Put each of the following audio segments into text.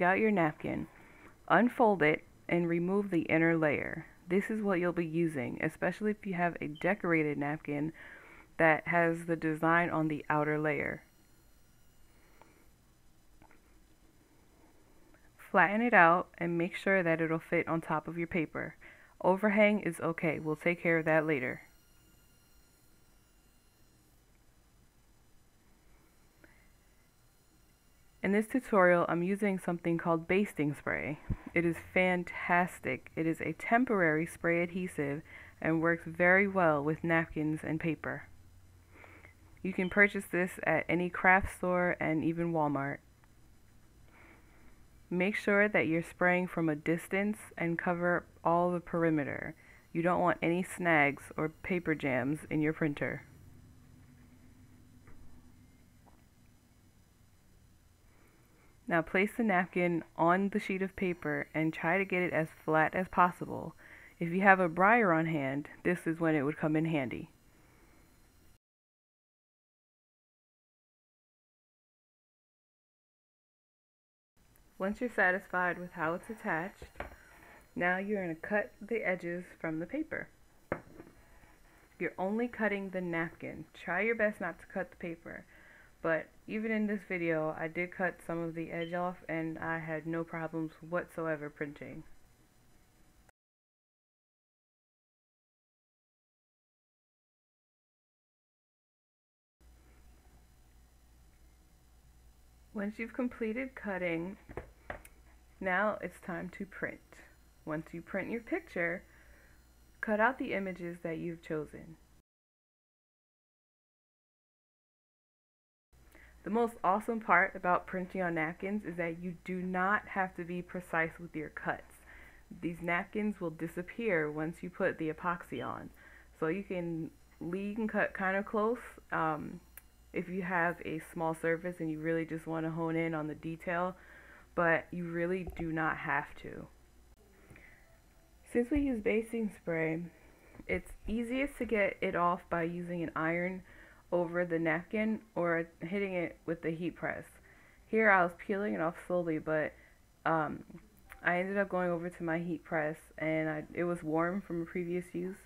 take out your napkin, unfold it, and remove the inner layer. This is what you'll be using, especially if you have a decorated napkin that has the design on the outer layer. Flatten it out and make sure that it'll fit on top of your paper. Overhang is okay, we'll take care of that later. In this tutorial, I'm using something called basting spray. It is fantastic. It is a temporary spray adhesive and works very well with napkins and paper. You can purchase this at any craft store and even Walmart. Make sure that you're spraying from a distance and cover all the perimeter. You don't want any snags or paper jams in your printer. Now place the napkin on the sheet of paper and try to get it as flat as possible. If you have a brayer on hand, this is when it would come in handy. Once you're satisfied with how it's attached, now you're going to cut the edges from the paper. You're only cutting the napkin. Try your best not to cut the paper. But even in this video, I did cut some of the edge off and I had no problems whatsoever printing. Once you've completed cutting, now it's time to print. Once you print your picture, cut out the images that you've chosen. The most awesome part about printing on napkins is that you do not have to be precise with your cuts. These napkins will disappear once you put the epoxy on. So you can cut kind of close if you have a small surface and you really just want to hone in on the detail, but you really do not have to. Since we use basting spray, it's easiest to get it off by using an iron over the napkin or hitting it with the heat press. Here I was peeling it off slowly, but I ended up going over to my heat press and it was warm from a previous use,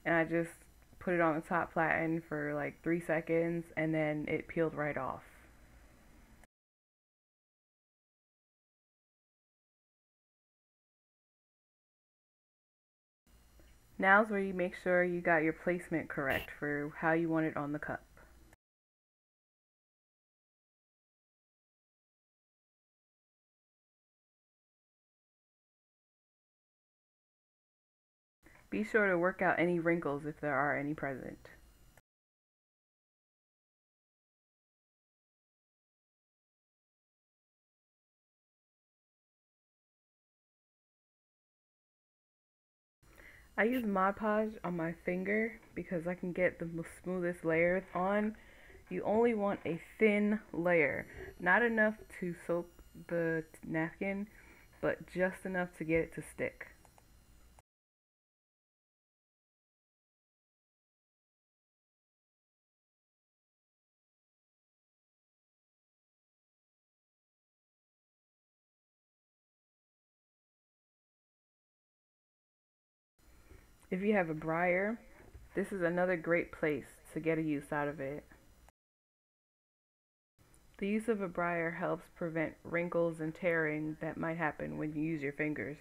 and I just put it on the top flatten for like 3 seconds and then it peeled right off. Now's where you make sure you got your placement correct for how you want it on the cup. Be sure to work out any wrinkles if there are any present. I use Mod Podge on my finger because I can get the smoothest layers on. You only want a thin layer, not enough to soak the napkin, but just enough to get it to stick. If you have a brayer, this is another great place to get a use out of it. The use of a brayer helps prevent wrinkles and tearing that might happen when you use your fingers.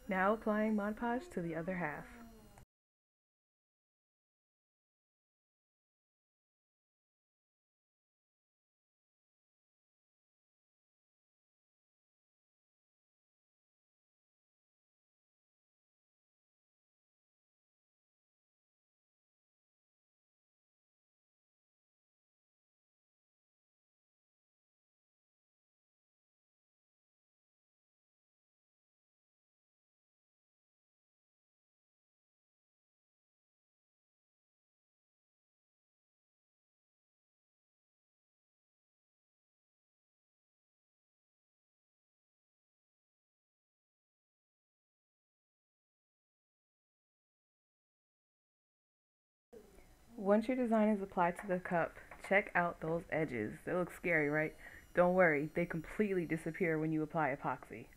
Now applying Mod Podge to the other half. Once your design is applied to the cup, check out those edges. They look scary, right? Don't worry, they completely disappear when you apply epoxy.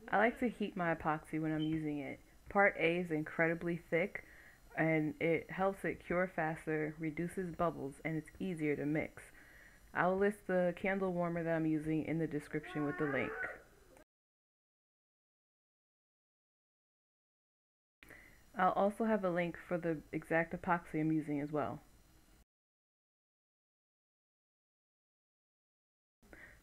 I like to heat my epoxy when I'm using it. Part A is incredibly thick and it helps it cure faster, reduces bubbles, and it's easier to mix. I'll list the candle warmer that I'm using in the description with the link. I'll also have a link for the exact epoxy I'm using as well.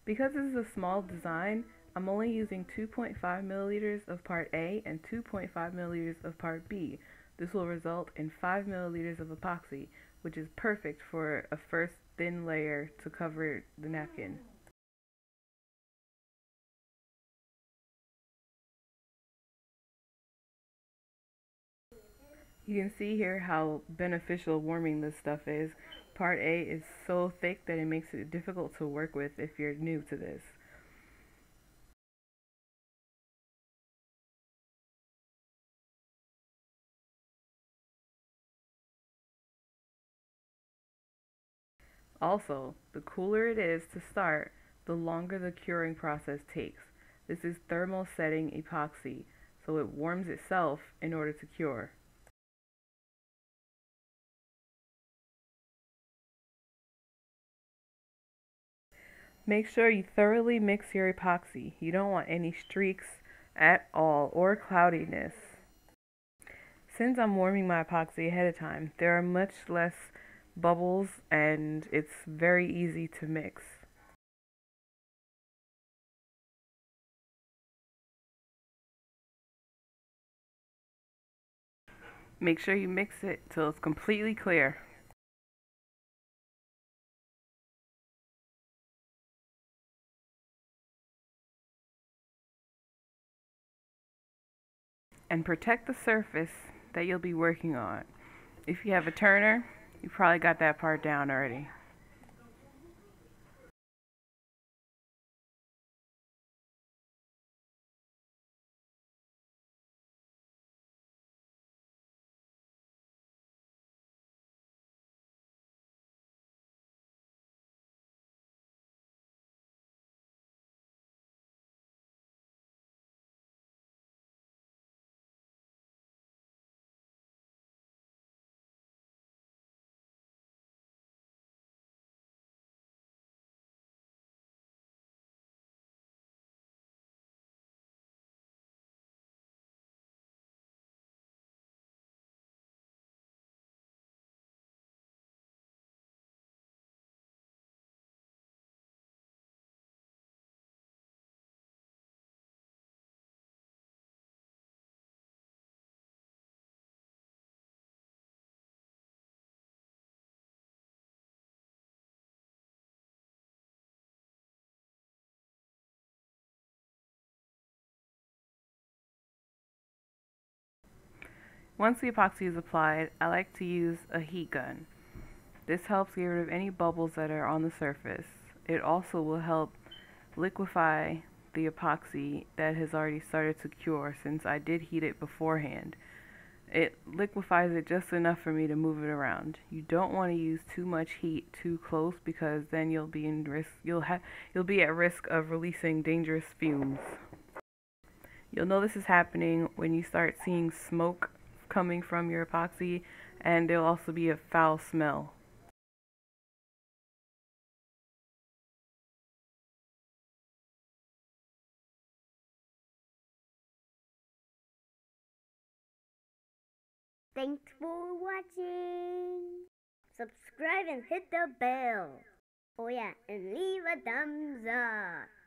Because this is a small design, I'm only using 2.5 milliliters of part A and 2.5 milliliters of part B. This will result in 5 milliliters of epoxy, which is perfect for a first thin layer to cover the napkin. You can see here how beneficial warming this stuff is. Part A is so thick that it makes it difficult to work with if you're new to this. Also, the cooler it is to start, the longer the curing process takes. This is thermal setting epoxy, so it warms itself in order to cure. Make sure you thoroughly mix your epoxy. You don't want any streaks at all or cloudiness. Since I'm warming my epoxy ahead of time, there are much less bubbles and it's very easy to mix. Make sure you mix it till it's completely clear. And protect the surface that you'll be working on. If you have a turner, you probably got that part down already. Once the epoxy is applied, I like to use a heat gun. This helps get rid of any bubbles that are on the surface. It also will help liquefy the epoxy that has already started to cure since I did heat it beforehand. It liquefies it just enough for me to move it around. You don't want to use too much heat too close because then you'll be at risk of releasing dangerous fumes. You'll know this is happening when you start seeing smoke coming from your epoxy, and there'll also be a foul smell. Thanks for watching. Subscribe and hit the bell. Oh yeah, and leave a thumbs up.